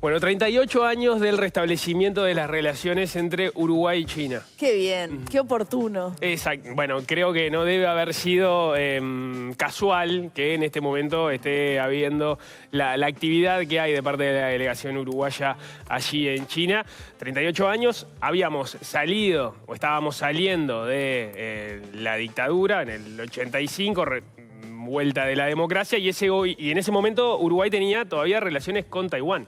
Bueno, 38 años del restablecimiento de las relaciones entre Uruguay y China. Qué bien, qué oportuno. Exacto. Bueno, creo que no debe haber sido casual que en este momento esté habiendo la actividad que hay de parte de la delegación uruguaya allí en China. 38 años, habíamos salido o estábamos saliendo de la dictadura en el 85, vuelta de la democracia, y en ese momento Uruguay tenía todavía relaciones con Taiwán.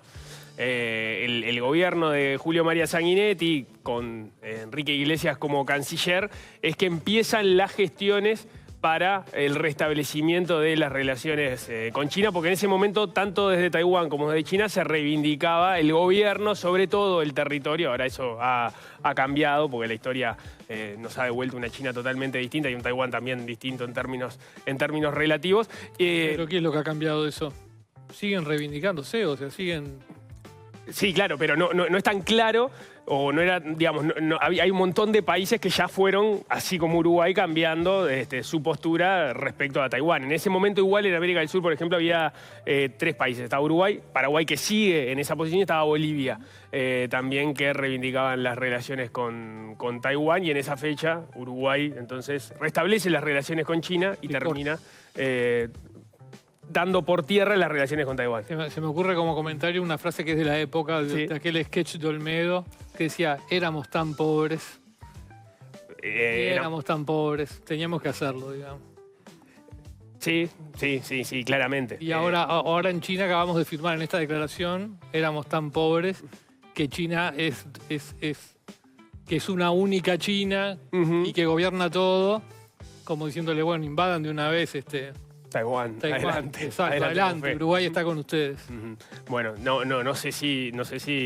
El gobierno de Julio María Sanguinetti, con Enrique Iglesias como canciller, es que empiezan las gestiones para el restablecimiento de las relaciones con China, porque en ese momento, tanto desde Taiwán como desde China, se reivindicaba el gobierno sobre todo el territorio. Ahora eso ha cambiado, porque la historia nos ha devuelto una China totalmente distinta y un Taiwán también distinto en términos relativos. ¿Pero qué es lo que ha cambiado de eso? ¿Siguen reivindicándose? O sea, siguen... Sí, claro, pero no es tan claro, o no era, digamos, hay un montón de países que ya fueron, así como Uruguay, cambiando su postura respecto a Taiwán. En ese momento igual en América del Sur, por ejemplo, había 3 países. Estaba Uruguay, Paraguay, que sigue en esa posición, y estaba Bolivia, también, que reivindicaban las relaciones con Taiwán, y en esa fecha Uruguay entonces restablece las relaciones con China y termina... dando por tierra las relaciones con Taiwán. Se me ocurre como comentario una frase que es de la época, de aquel sketch de Olmedo, que decía, éramos tan pobres, éramos tan pobres, teníamos que hacerlo, digamos. Sí, claramente. Y ahora en China acabamos de firmar en esta declaración, éramos tan pobres, que China que es una única China y que gobierna todo, como diciéndole, bueno, invadan de una vez Taiwán, adelante. Exacto, adelante. Uruguay está con ustedes. Bueno, no sé si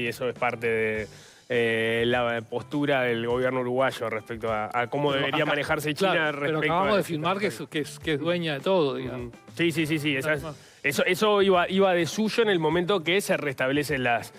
eso es parte de la postura del gobierno uruguayo respecto a cómo debería manejarse China. Claro, pero acabamos de firmar que es dueña de todo, digamos. Sí. Eso iba de suyo en el momento que se restablecen las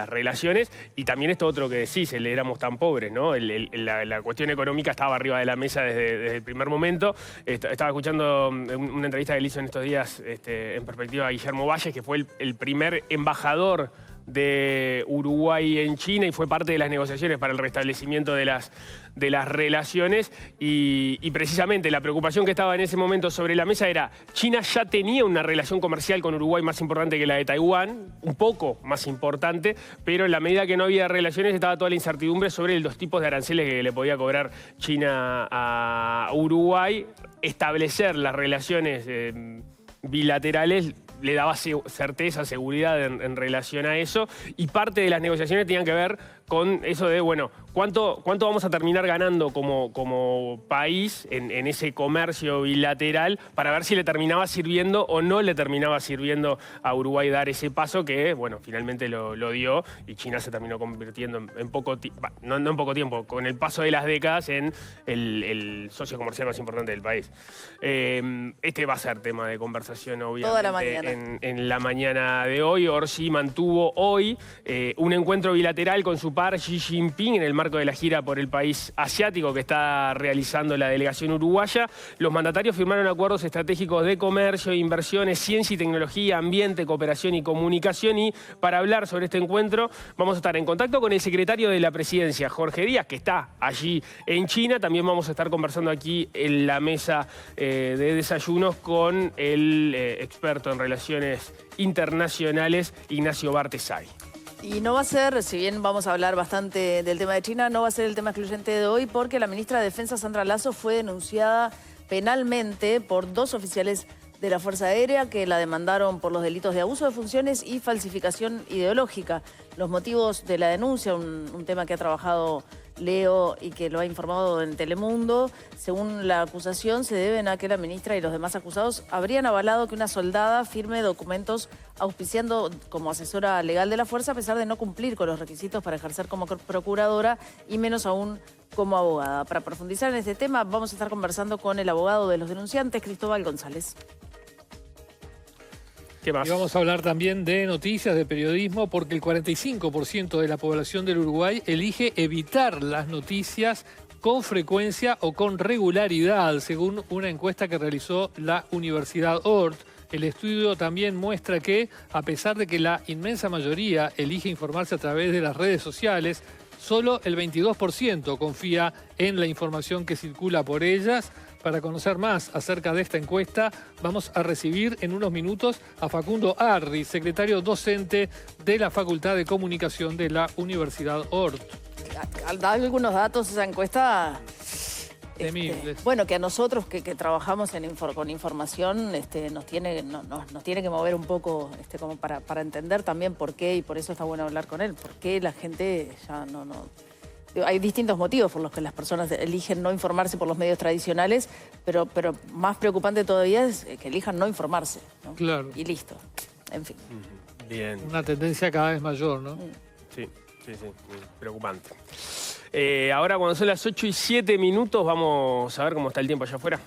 relaciones, y también esto otro que decís, éramos tan pobres, ¿no? La cuestión económica estaba arriba de la mesa desde el primer momento. Estaba escuchando una entrevista que le hizo en estos días en perspectiva a Guillermo Valles, que fue el primer embajador de Uruguay en China y fue parte de las negociaciones para el restablecimiento de las relaciones, y precisamente la preocupación que estaba en ese momento sobre la mesa era: China ya tenía una relación comercial con Uruguay más importante que la de Taiwán, un poco más importante, pero en la medida que no había relaciones estaba toda la incertidumbre sobre los tipos de aranceles que le podía cobrar China a Uruguay. Establecer las relaciones bilaterales le daba certeza, seguridad en relación a eso, y parte de las negociaciones tenían que ver con eso de, bueno, ¿cuánto vamos a terminar ganando como país en ese comercio bilateral, para ver si le terminaba sirviendo o no le terminaba sirviendo a Uruguay dar ese paso que, bueno, finalmente lo dio, y China se terminó convirtiendo en poco tiempo, no en poco tiempo, con el paso de las décadas, en el socio comercial más importante del país. Este va a ser tema de conversación, obviamente, toda la mañana. En la mañana de hoy. Orsi mantuvo hoy un encuentro bilateral con su par Xi Jinping en el marco de la gira por el país asiático que está realizando la delegación uruguaya. Los mandatarios firmaron acuerdos estratégicos de comercio, inversiones, ciencia y tecnología, ambiente, cooperación y comunicación. Y para hablar sobre este encuentro vamos a estar en contacto con el secretario de la Presidencia, Jorge Díaz, que está allí en China. También vamos a estar conversando aquí en la mesa de desayunos con el experto en relaciones internacionales, Ignacio Bartesay. Y no va a ser, si bien vamos a hablar bastante del tema de China, no va a ser el tema excluyente de hoy, porque la ministra de Defensa, Sandra Lasso, fue denunciada penalmente por 2 oficiales de la Fuerza Aérea que la demandaron por los delitos de abuso de funciones y falsificación ideológica. Los motivos de la denuncia, un tema que ha trabajado Leo y que lo ha informado en Telemundo, según la acusación, se deben a que la ministra y los demás acusados habrían avalado que una soldada firme documentos auspiciando como asesora legal de la Fuerza, a pesar de no cumplir con los requisitos para ejercer como procuradora y menos aún como abogada. Para profundizar en este tema, vamos a estar conversando con el abogado de los denunciantes, Cristóbal González. ¿Qué más? Y vamos a hablar también de noticias, de periodismo, porque el 45% de la población del Uruguay elige evitar las noticias con frecuencia o con regularidad, según una encuesta que realizó la Universidad Ort. El estudio también muestra que, a pesar de que la inmensa mayoría elige informarse a través de las redes sociales, solo el 22% confía en la información que circula por ellas. Para conocer más acerca de esta encuesta, vamos a recibir en unos minutos a Facundo Arri, secretario docente de la Facultad de Comunicación de la Universidad Ort. Al dar algunos datos, esa encuesta... Temibles. Bueno, que a nosotros que trabajamos con información nos tiene que mover un poco como para entender también por qué, y por eso está bueno hablar con él, por qué la gente ya no... Hay distintos motivos por los que las personas eligen no informarse por los medios tradicionales, pero más preocupante todavía es que elijan no informarse, ¿no? Claro. Y listo. En fin. Bien. Una tendencia cada vez mayor, ¿no? Sí, preocupante. Ahora, cuando son las 8:07, vamos a ver cómo está el tiempo allá afuera.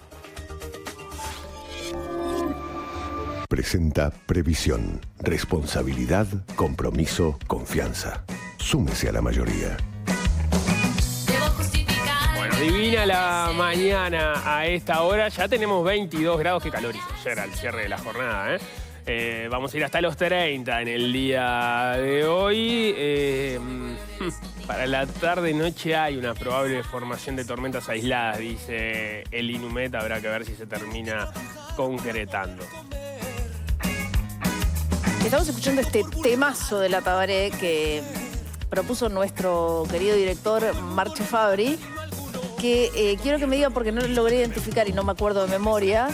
Presenta previsión, responsabilidad, compromiso, confianza. Súmese a la mayoría. Bueno, divina la mañana a esta hora. Ya tenemos 22 grados, qué calor hizo ayer al cierre de la jornada, vamos a ir hasta los 30 en el día de hoy. Para la tarde-noche hay una probable formación de tormentas aisladas, dice el Inumet. Habrá que ver si se termina concretando. Estamos escuchando este temazo de la Tabaré que propuso nuestro querido director Marche Fabri, que quiero que me diga, porque no lo logré identificar y no me acuerdo de memoria,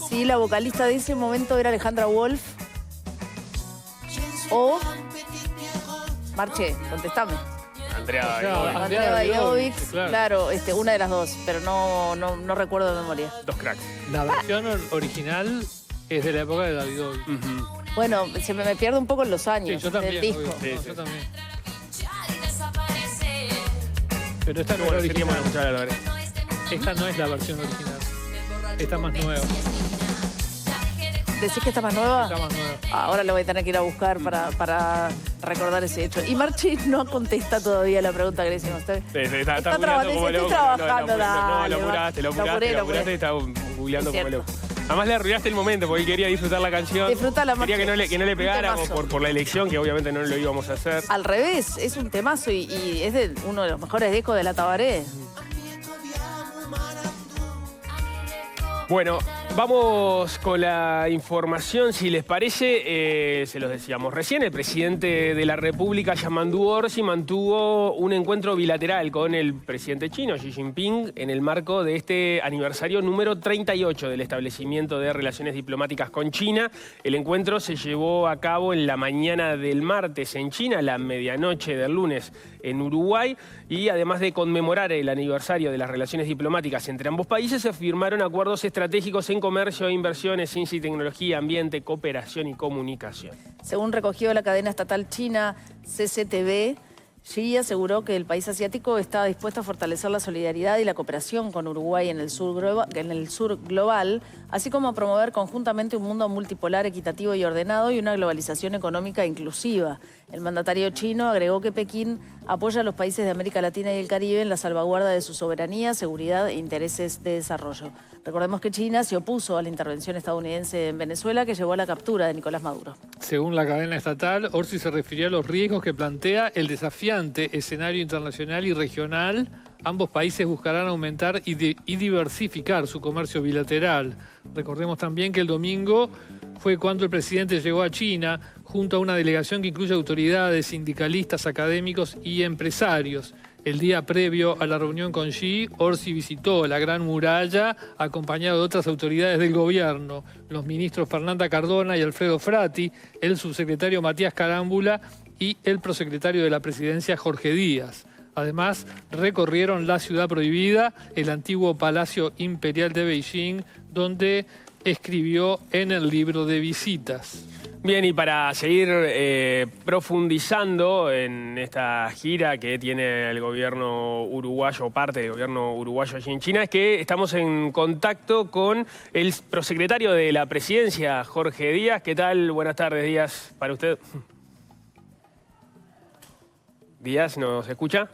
si la vocalista de ese momento era Alejandra Wolf o... Marche, contestame. Andrea Bailovic, claro, una de las dos, pero no recuerdo de memoria. Dos cracks. La versión original es de la época de Davidovich. Bueno, se me pierde un poco en los años yo también, del disco. Yo también. Pero esta no es la original. Esta no es la versión original. Esta es más nueva. ¿Decís que está más nueva? Está más nueva. Ahora lo voy a tener que ir a buscar para recordar ese hecho. Y Marchi no contesta todavía la pregunta que le hicimos. Está trabajando como loco. trabajando, No, lo apuraste, está googleando como loco. Además le arruinaste el momento porque él quería disfrutar la canción. Disfrutala, Quería Marchi. que no le pegáramos por la elección, que obviamente no lo íbamos a hacer. Al revés, es un temazo y es de uno de los mejores discos de la Tabaré. Bueno, vamos con la información, si les parece. Se los decíamos recién, el presidente de la República, Yamandu Orsi, mantuvo un encuentro bilateral con el presidente chino, Xi Jinping, en el marco de este aniversario número 38 del establecimiento de relaciones diplomáticas con China. El encuentro se llevó a cabo en la mañana del martes en China, la medianoche del lunes en Uruguay, y además de conmemorar el aniversario de las relaciones diplomáticas entre ambos países, se firmaron acuerdos estratégicos en comercio, inversiones, ciencia y tecnología, ambiente, cooperación y comunicación. Según recogió la cadena estatal china CCTV, Xi aseguró que el país asiático está dispuesto a fortalecer la solidaridad y la cooperación con Uruguay en el sur global, así como a promover conjuntamente un mundo multipolar, equitativo y ordenado y una globalización económica inclusiva. El mandatario chino agregó que Pekín apoya a los países de América Latina y el Caribe en la salvaguarda de su soberanía, seguridad e intereses de desarrollo. Recordemos que China se opuso a la intervención estadounidense en Venezuela, que llevó a la captura de Nicolás Maduro. Según la cadena estatal, Orsi se refirió a los riesgos que plantea el desafiante escenario internacional y regional. Ambos países buscarán aumentar y diversificar su comercio bilateral. Recordemos también que el domingo fue cuando el presidente llegó a China junto a una delegación que incluye autoridades, sindicalistas, académicos y empresarios. El día previo a la reunión con Xi, Orsi visitó la Gran Muralla acompañado de otras autoridades del gobierno, los ministros Fernanda Cardona y Alfredo Frati, el subsecretario Matías Carámbula y el prosecretario de la Presidencia Jorge Díaz. Además, recorrieron la Ciudad Prohibida, el antiguo Palacio Imperial de Beijing, donde escribió en el libro de visitas. Bien, y para seguir profundizando en esta gira que tiene el gobierno uruguayo, parte del gobierno uruguayo allí en China, es que estamos en contacto con el prosecretario de la Presidencia, Jorge Díaz. ¿Qué tal? Buenas tardes, Díaz, para usted. Díaz, ¿nos escucha?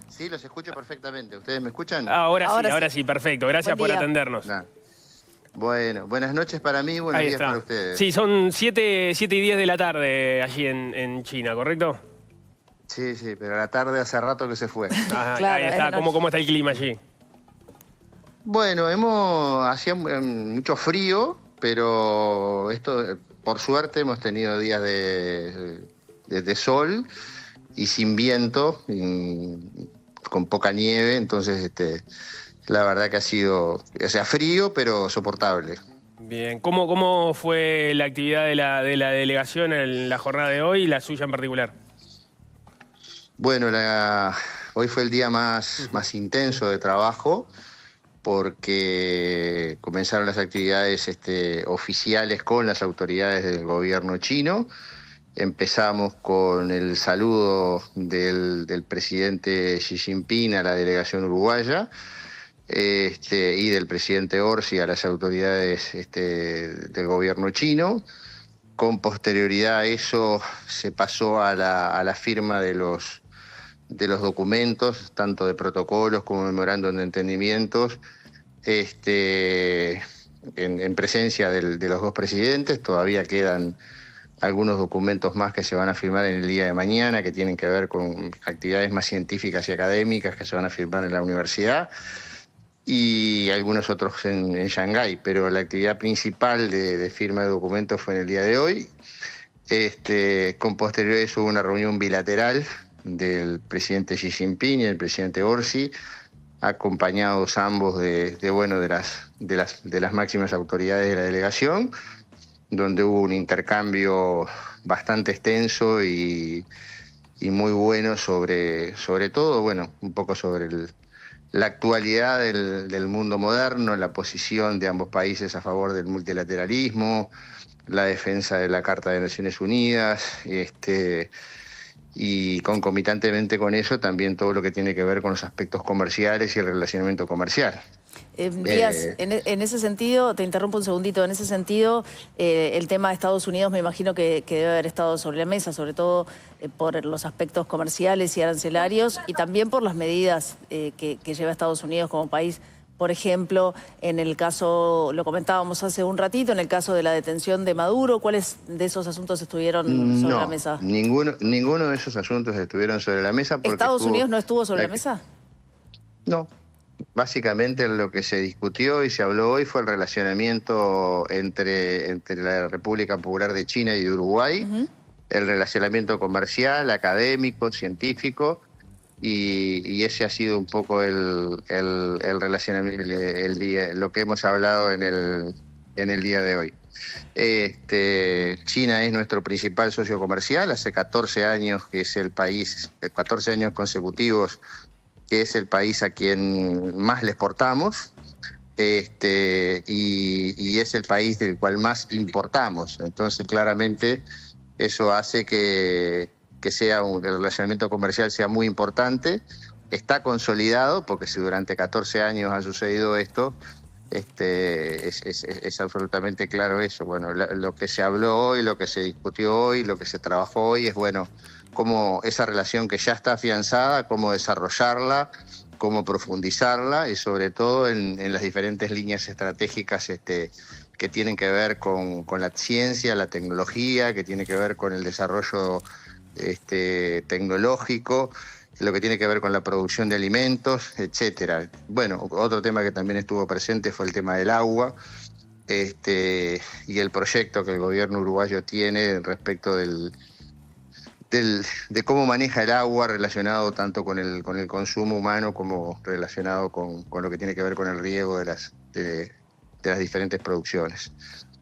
Sí, los escucho perfectamente. ¿Ustedes me escuchan? Ahora sí, perfecto. Gracias por atendernos. Nah. Bueno, buenas noches para mí, buenos Ahí días está. para ustedes. Sí, son 7:10 de la tarde allí en China, ¿correcto? Sí, pero la tarde hace rato que se fue. Ajá, Claro, ahí es está. de noche. ¿Cómo está el clima allí? Bueno, hacía mucho frío, pero esto, por suerte, hemos tenido días de sol y sin viento, con poca nieve, entonces la verdad que ha sido, o sea, frío, pero soportable. Bien. ¿Cómo fue la actividad de la delegación en la jornada de hoy y la suya en particular? Bueno, hoy fue el día más intenso de trabajo porque comenzaron las actividades oficiales con las autoridades del gobierno chino. Empezamos con el saludo del presidente Xi Jinping a la delegación uruguaya y del presidente Orsi a las autoridades del gobierno chino. Con posterioridad a eso se pasó a la firma de los documentos, tanto de protocolos como memorándum de entendimientos, en presencia de los dos presidentes. Todavía quedan algunos documentos más que se van a firmar en el día de mañana, que tienen que ver con actividades más científicas y académicas que se van a firmar en la universidad, y algunos otros en Shanghái, pero la actividad principal de firma de documentos fue en el día de hoy. Con posterioridad hubo una reunión bilateral del presidente Xi Jinping y el presidente Orsi, acompañados ambos de las máximas autoridades de la delegación, donde hubo un intercambio bastante extenso y muy bueno sobre todo, bueno, un poco sobre la actualidad del mundo moderno, la posición de ambos países a favor del multilateralismo, la defensa de la Carta de Naciones Unidas, y concomitantemente con eso también todo lo que tiene que ver con los aspectos comerciales y el relacionamiento comercial. Díaz, en ese sentido, te interrumpo un segundito, en ese sentido, el tema de Estados Unidos me imagino que debe haber estado sobre la mesa, sobre todo por los aspectos comerciales y arancelarios y también por las medidas que lleva Estados Unidos como país. Por ejemplo, en el caso, lo comentábamos hace un ratito, en el caso de la detención de Maduro, ¿cuáles de esos asuntos estuvieron sobre la mesa? Ninguno de esos asuntos estuvieron sobre la mesa. Porque ¿Estados Unidos no estuvo sobre la mesa? No. Básicamente lo que se discutió y se habló hoy fue el relacionamiento entre la República Popular de China y de Uruguay, el relacionamiento comercial, académico, científico, y ese ha sido un poco el relacionamiento, lo que hemos hablado en el día de hoy. China es nuestro principal socio comercial, hace 14 años que es el país, 14 años consecutivos, que es el país a quien más le exportamos, y es el país del cual más importamos. Entonces, claramente, eso hace que el relacionamiento comercial sea muy importante. Está consolidado, porque si durante 14 años ha sucedido esto, es absolutamente claro eso. Bueno, lo que se habló hoy, lo que se discutió hoy, lo que se trabajó hoy es, bueno, cómo esa relación que ya está afianzada, cómo desarrollarla, cómo profundizarla, y sobre todo en las diferentes líneas estratégicas que tienen que ver con la ciencia, la tecnología, que tiene que ver con el desarrollo tecnológico, lo que tiene que ver con la producción de alimentos, etcétera. Bueno, otro tema que también estuvo presente fue el tema del agua, y el proyecto que el gobierno uruguayo tiene respecto de cómo maneja el agua, relacionado tanto con el consumo humano como relacionado con lo que tiene que ver con el riego de las diferentes producciones.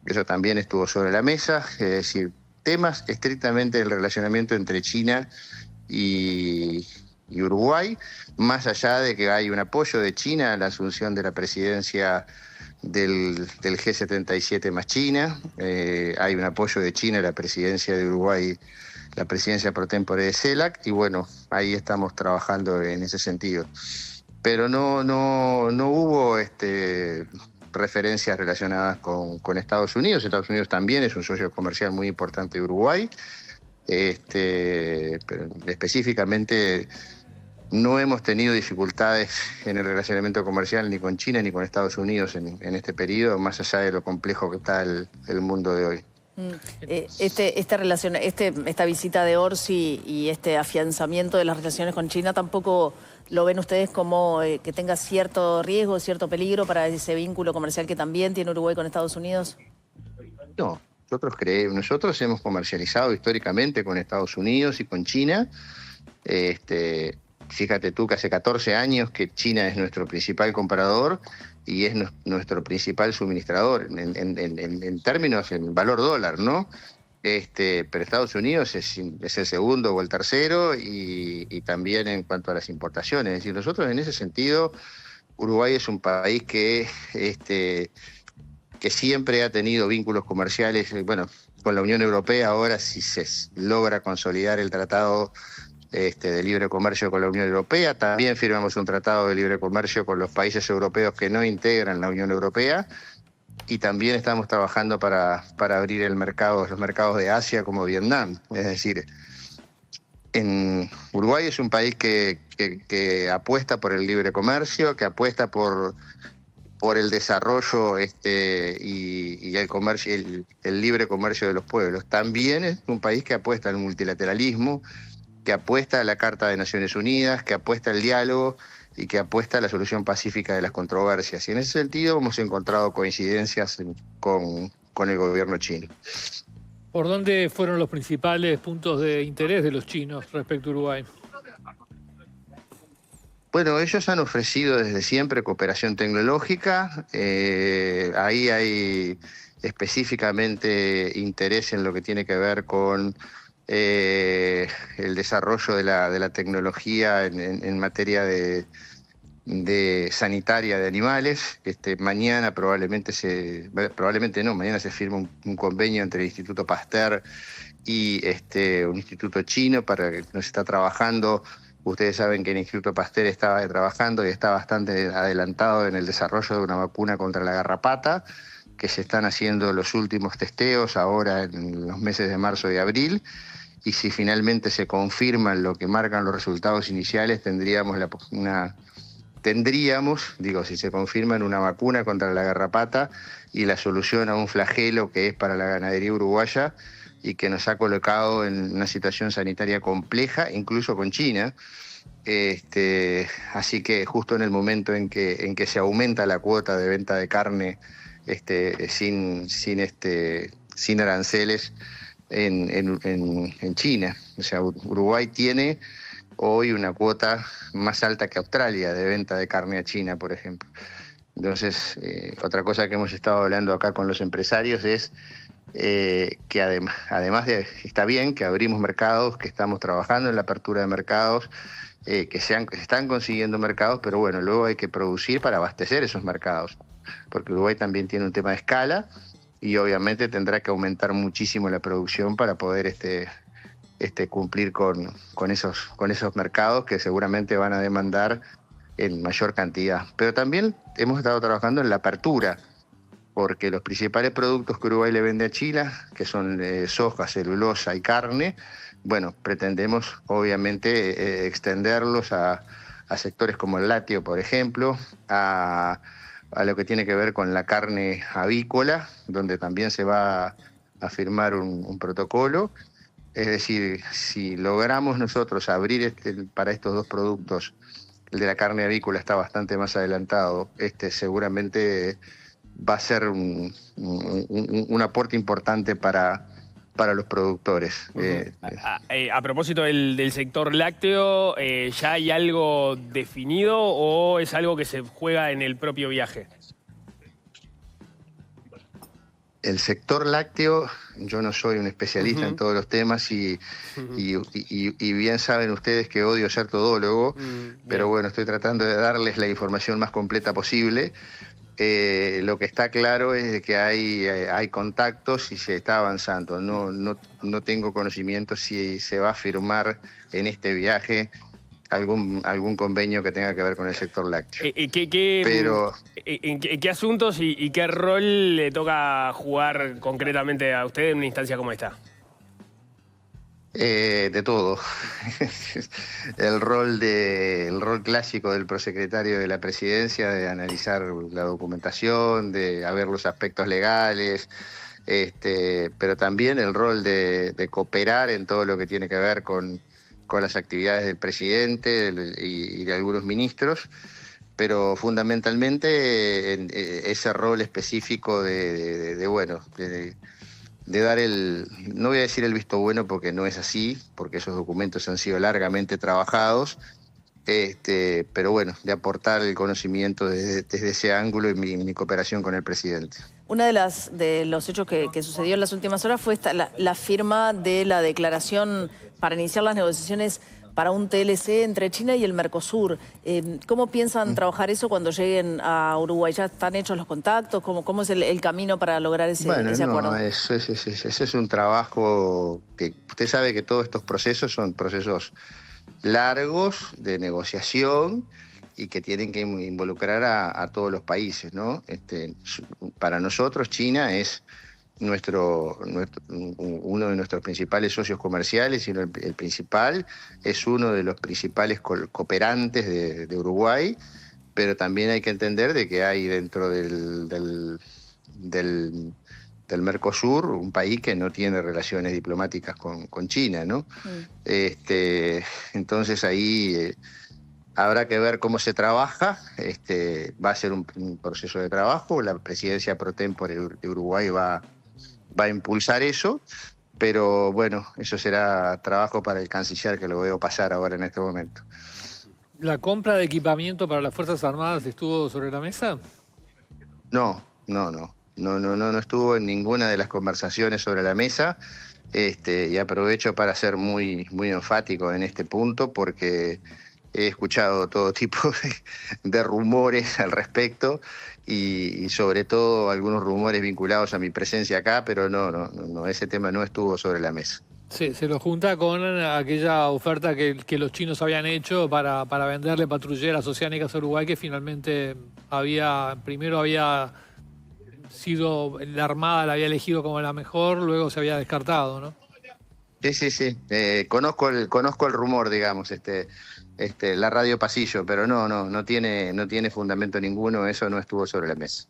Eso también estuvo sobre la mesa, es decir, temas estrictamente del relacionamiento entre China y Uruguay, más allá de que hay un apoyo de China a la asunción de la presidencia del G77 más China, hay un apoyo de China a la presidencia de Uruguay, la presidencia pro tempore de CELAC, y bueno, ahí estamos trabajando en ese sentido. Pero no hubo referencias relacionadas con Estados Unidos. Estados Unidos también es un socio comercial muy importante de Uruguay, pero específicamente no hemos tenido dificultades en el relacionamiento comercial ni con China ni con Estados Unidos en este periodo, más allá de lo complejo que está el mundo de hoy. Esta visita de Orsi y este afianzamiento de las relaciones con China, ¿tampoco lo ven ustedes como que tenga cierto riesgo, cierto peligro para ese vínculo comercial que también tiene Uruguay con Estados Unidos? No, nosotros hemos comercializado históricamente con Estados Unidos y con China. Fíjate tú que hace 14 años que China es nuestro principal comprador y es nuestro principal suministrador en términos, en valor dólar, ¿no? Pero Estados Unidos es el segundo o el tercero y también en cuanto a las importaciones. Es decir, nosotros en ese sentido, Uruguay es un país que siempre ha tenido vínculos comerciales, bueno, con la Unión Europea. Ahora si se logra consolidar el tratado de libre comercio con la Unión Europea. También firmamos un tratado de libre comercio con los países europeos que no integran la Unión Europea. Y también estamos trabajando para abrir los mercados de Asia como Vietnam. Es decir, Uruguay es un país que apuesta por el libre comercio, que apuesta por el desarrollo y el comercio, el libre comercio de los pueblos. También es un país que apuesta al multilateralismo, que apuesta a la Carta de Naciones Unidas, que apuesta al diálogo y que apuesta a la solución pacífica de las controversias. Y en ese sentido hemos encontrado coincidencias con el gobierno chino. ¿Por dónde fueron los principales puntos de interés de los chinos respecto a Uruguay? Bueno, ellos han ofrecido desde siempre cooperación tecnológica. Ahí hay específicamente interés en lo que tiene que ver con el desarrollo de la tecnología en materia de sanitaria de animales. Mañana mañana se firma un convenio entre el Instituto Pasteur y un instituto chino para que nos está trabajando. Ustedes saben que el Instituto Pasteur estaba trabajando y está bastante adelantado en el desarrollo de una vacuna contra la garrapata, que se están haciendo los últimos testeos ahora en los meses de marzo y abril. Y si finalmente se confirman lo que marcan los resultados iniciales, si se confirman una vacuna contra la garrapata y la solución a un flagelo que es para la ganadería uruguaya y que nos ha colocado en una situación sanitaria compleja, incluso con China. Así que justo en el momento en que se aumenta la cuota de venta de carne sin aranceles en China. O sea, Uruguay tiene hoy una cuota más alta que Australia de venta de carne a China, por ejemplo. Entonces, otra cosa que hemos estado hablando acá con los empresarios es que además de, está bien que abrimos mercados, que estamos trabajando en la apertura de mercados, que se están consiguiendo mercados, pero bueno, luego hay que producir para abastecer esos mercados, porque Uruguay también tiene un tema de escala y obviamente tendrá que aumentar muchísimo la producción para poder cumplir con esos mercados que seguramente van a demandar en mayor cantidad. Pero también hemos estado trabajando en la apertura, porque los principales productos que Uruguay le vende a China, que son soja, celulosa y carne, bueno, pretendemos obviamente extenderlos a sectores como el lácteo, por ejemplo, a lo que tiene que ver con la carne avícola, donde también se va a firmar un protocolo. Es decir, si logramos nosotros abrir para estos dos productos, el de la carne avícola está bastante más adelantado, seguramente va a ser un aporte importante para los productores. A propósito del sector lácteo, ¿ya hay algo definido o es algo que se juega en el propio viaje? El sector lácteo, yo no soy un especialista en todos los temas y bien saben ustedes que odio ser todólogo, pero bueno, estoy tratando de darles la información más completa posible. Lo que está claro es que hay contactos y se está avanzando. No tengo conocimiento si se va a firmar en este viaje algún convenio que tenga que ver con el sector lácteo. ¿En qué asuntos y qué rol le toca jugar concretamente a usted en una instancia como esta? De todo. El rol clásico del prosecretario de la Presidencia, de analizar la documentación, de ver los aspectos legales, pero también el rol de cooperar en todo lo que tiene que ver con las actividades del presidente y de algunos ministros, pero fundamentalmente ese rol específico de dar no voy a decir el visto bueno porque no es así, porque esos documentos han sido largamente trabajados, pero bueno, de aportar el conocimiento desde ese ángulo y mi cooperación con el presidente. Una de los hechos que sucedió en las últimas horas fue la firma de la declaración para iniciar las negociaciones para un TLC entre China y el Mercosur. ¿Cómo piensan trabajar eso cuando lleguen a Uruguay? ¿Ya están hechos los contactos? ¿Cómo es el camino para lograr ese acuerdo? Ese es un trabajo que usted sabe que todos estos procesos son procesos largos de negociación y que tienen que involucrar a todos los países, ¿no? Para nosotros China es uno de nuestros principales socios comerciales, y el principal, es uno de los principales cooperantes de Uruguay, pero también hay que entender de que hay dentro del Mercosur un país que no tiene relaciones diplomáticas con China, ¿no? Entonces ahí habrá que ver cómo se trabaja. Va a ser un proceso de trabajo. La presidencia pro tempore de Uruguay va a impulsar eso, pero bueno, eso será trabajo para el canciller, que lo veo pasar ahora en este momento. ¿La compra de equipamiento para las Fuerzas Armadas estuvo sobre la mesa? No estuvo en ninguna de las conversaciones sobre la mesa, y aprovecho para ser muy, muy enfático en este punto, porque he escuchado todo tipo de rumores al respecto, y sobre todo algunos rumores vinculados a mi presencia acá, pero no, ese tema no estuvo sobre la mesa. Sí, se lo junta con aquella oferta que los chinos habían hecho para venderle patrulleras oceánicas a Uruguay, que finalmente primero había sido, la Armada la había elegido como la mejor, luego se había descartado, ¿no? Sí. Conozco el rumor, digamos, la radio pasillo, pero no tiene fundamento ninguno, eso no estuvo sobre la mesa.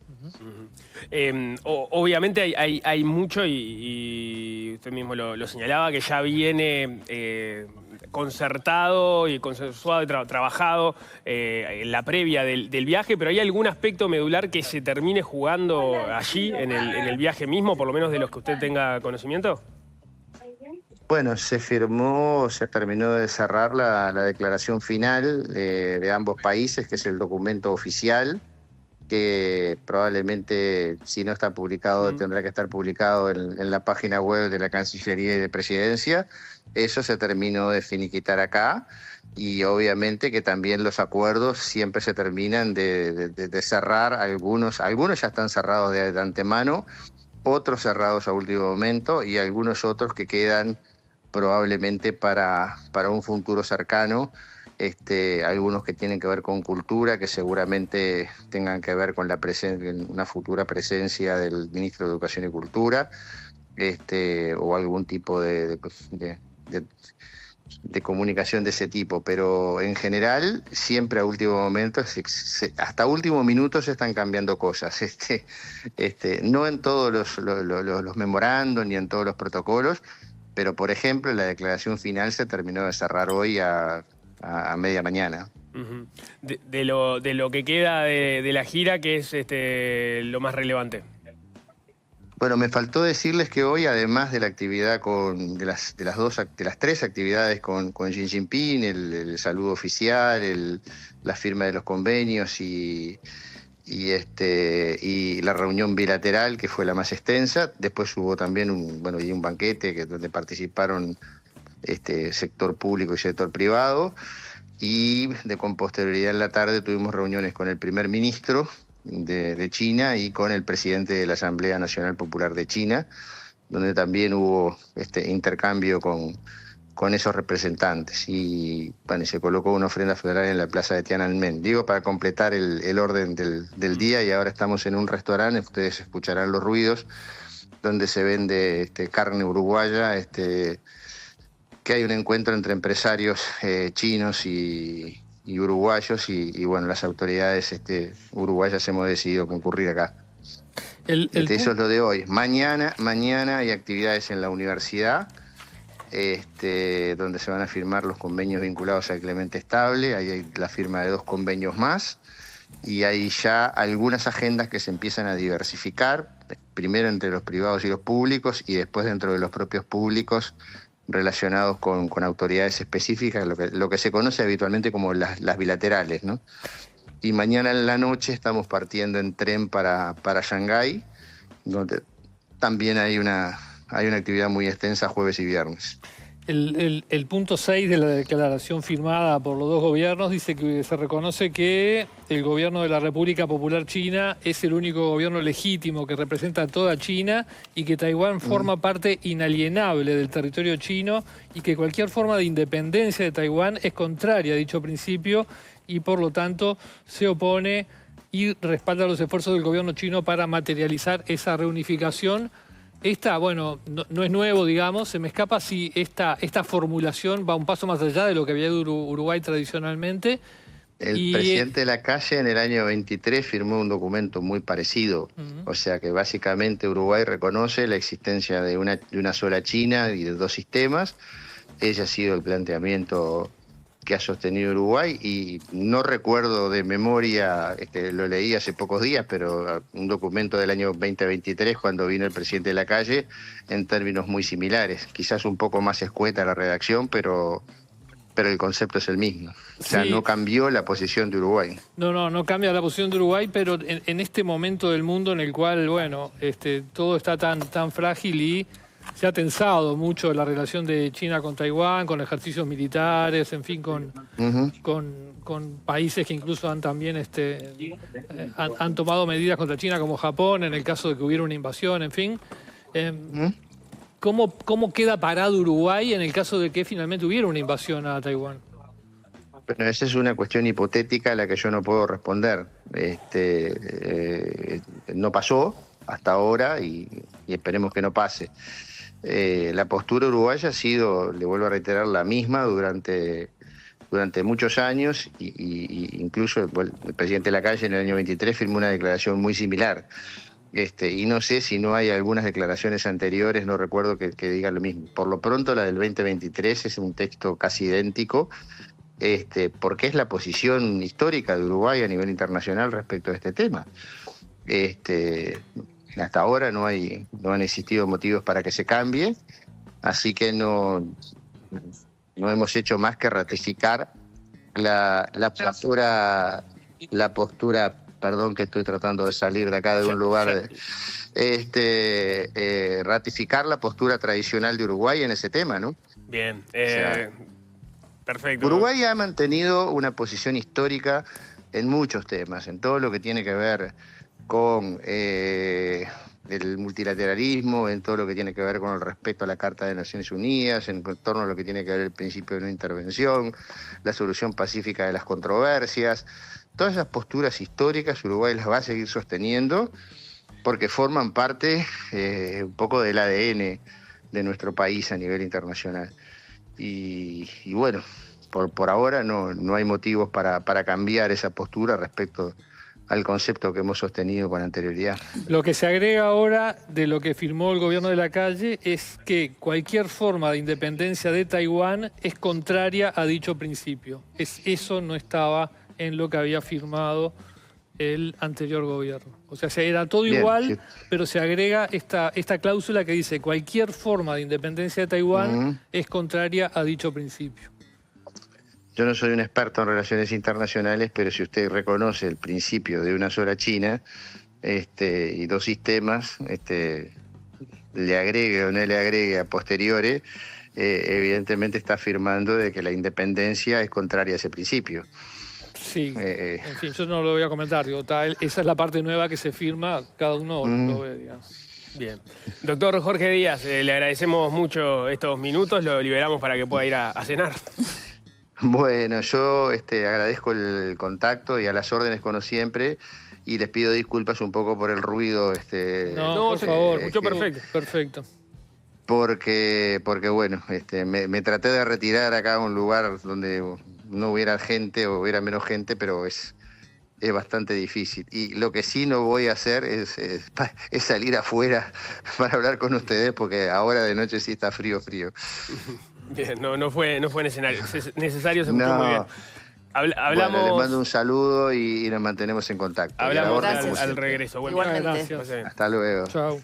Obviamente hay mucho, y usted mismo lo señalaba, que ya viene concertado y consensuado y trabajado en la previa del viaje, pero ¿hay algún aspecto medular que se termine jugando allí, en el viaje mismo, por lo menos de los que usted tenga conocimiento? Bueno, se terminó de cerrar la declaración final de ambos países, que es el documento oficial, que probablemente, si no está publicado, tendrá que estar publicado en la página web de la Cancillería y de Presidencia. Eso se terminó de finiquitar acá, y obviamente que también los acuerdos siempre se terminan de cerrar. Algunos ya están cerrados de antemano, otros cerrados a último momento, y algunos otros que quedan probablemente para un futuro cercano, algunos que tienen que ver con cultura, que seguramente tengan que ver con una futura presencia del ministro de Educación y Cultura, o algún tipo de comunicación de ese tipo, pero en general siempre a último momento, hasta último minuto se están cambiando cosas, no en todos los memorandos ni en todos los protocolos, pero por ejemplo la declaración final se terminó de cerrar hoy a media mañana. Uh-huh. De lo que queda de la gira, ¿qué es lo más relevante? Bueno, me faltó decirles que hoy, además de la actividad de las tres actividades con Xi Jinping, el saludo oficial, la firma de los convenios y la reunión bilateral, que fue la más extensa, después hubo también un banquete donde participaron sector público y sector privado, y con posterioridad en la tarde tuvimos reuniones con el primer ministro de China y con el presidente de la Asamblea Nacional Popular de China, donde también hubo intercambio con esos representantes, y se colocó una ofrenda floral en la plaza de Tiananmen. Digo, para completar el orden del día, y ahora estamos en un restaurante, ustedes escucharán los ruidos, donde se vende carne uruguaya, que hay un encuentro entre empresarios chinos y uruguayos y bueno, las autoridades uruguayas hemos decidido concurrir acá. Eso es lo de hoy. Mañana hay actividades en la universidad, donde se van a firmar los convenios vinculados al Clemente Estable. Ahí hay la firma de 2 convenios más y hay ya algunas agendas que se empiezan a diversificar, primero entre los privados y los públicos y después dentro de los propios públicos relacionados con autoridades específicas, lo que se conoce habitualmente como las bilaterales, ¿no? Y mañana en la noche estamos partiendo en tren para Shanghái, donde también hay una actividad muy extensa jueves y viernes. El punto 6 de la declaración firmada por los 2 gobiernos dice que se reconoce que el gobierno de la República Popular China es el único gobierno legítimo que representa a toda China y que Taiwán forma parte inalienable del territorio chino y que cualquier forma de independencia de Taiwán es contraria a dicho principio y por lo tanto se opone y respalda los esfuerzos del gobierno chino para materializar esa reunificación. Bueno, no es nuevo, digamos, se me escapa si esta formulación va un paso más allá de lo que había de Uruguay tradicionalmente. El presidente Lacalle en el año 23 firmó un documento muy parecido, o sea que básicamente Uruguay reconoce la existencia de una sola China y de 2 sistemas. Ese ha sido el planteamiento que ha sostenido Uruguay y no recuerdo de memoria, lo leí hace pocos días, pero un documento del año 2023 cuando vino el presidente Lacalle en términos muy similares, quizás un poco más escueta la redacción, pero el concepto es el mismo. O sea, sí. No cambió la posición de Uruguay. No cambia la posición de Uruguay, pero en este momento del mundo en el cual, bueno, todo está tan frágil y se ha tensado mucho la relación de China con Taiwán, con ejercicios militares, en fin, con países que incluso han también han tomado medidas contra China, como Japón, en el caso de que hubiera una invasión, en fin. ¿Cómo queda parado Uruguay en el caso de que finalmente hubiera una invasión a Taiwán? Bueno, esa es una cuestión hipotética a la que yo no puedo responder. No pasó hasta ahora y esperemos que no pase. La postura uruguaya ha sido, le vuelvo a reiterar, la misma durante muchos años y incluso el presidente Lacalle en el año 23 firmó una declaración muy similar. Y no sé si no hay algunas declaraciones anteriores, no recuerdo que digan lo mismo. Por lo pronto la del 2023 es un texto casi idéntico, porque es la posición histórica de Uruguay a nivel internacional respecto a este tema. Hasta ahora no han existido motivos para que se cambie, así que no hemos hecho más que ratificar la postura, perdón que estoy tratando de salir de acá de un lugar, ratificar la postura tradicional de Uruguay en ese tema, ¿no? Bien, perfecto. Uruguay ha mantenido una posición histórica en muchos temas, en todo lo que tiene que ver con el multilateralismo, en todo lo que tiene que ver con el respeto a la Carta de Naciones Unidas, en torno a lo que tiene que ver el principio de no intervención, la solución pacífica de las controversias. Todas esas posturas históricas Uruguay las va a seguir sosteniendo porque forman parte un poco del ADN de nuestro país a nivel internacional. Y bueno, por ahora no hay motivos para cambiar esa postura respecto al concepto que hemos sostenido con anterioridad. Lo que se agrega ahora de lo que firmó el gobierno de Lacalle es que cualquier forma de independencia de Taiwán es contraria a dicho principio. Eso no estaba en lo que había firmado el anterior gobierno. O sea, era todo igual, sí. Pero se agrega esta cláusula que dice cualquier forma de independencia de Taiwán es contraria a dicho principio. Yo no soy un experto en relaciones internacionales, pero si usted reconoce el principio de una sola China y 2 sistemas, le agregue o no le agregue a posteriori, evidentemente está afirmando de que la independencia es contraria a ese principio. Sí, en fin, yo no lo voy a comentar. Esa es la parte nueva que se firma, cada uno lo ve, digamos. Bien. Doctor Jorge Díaz, le agradecemos mucho estos minutos, lo liberamos para que pueda ir a cenar. Bueno, yo agradezco el contacto y a las órdenes como siempre y les pido disculpas un poco por el ruido. No, por favor, mucho perfecto. porque bueno, me traté de retirar acá a un lugar donde no hubiera gente o hubiera menos gente, pero es bastante difícil. Y lo que sí no voy a hacer es salir afuera para hablar con ustedes, porque ahora de noche sí está frío. Bien, no fue necesario, se escuchó muy bien. Hablamos... Bueno, les mando un saludo y nos mantenemos en contacto. Hablamos Gracias. al regreso. Bueno, Igualmente. Gracias. Hasta luego. Chao.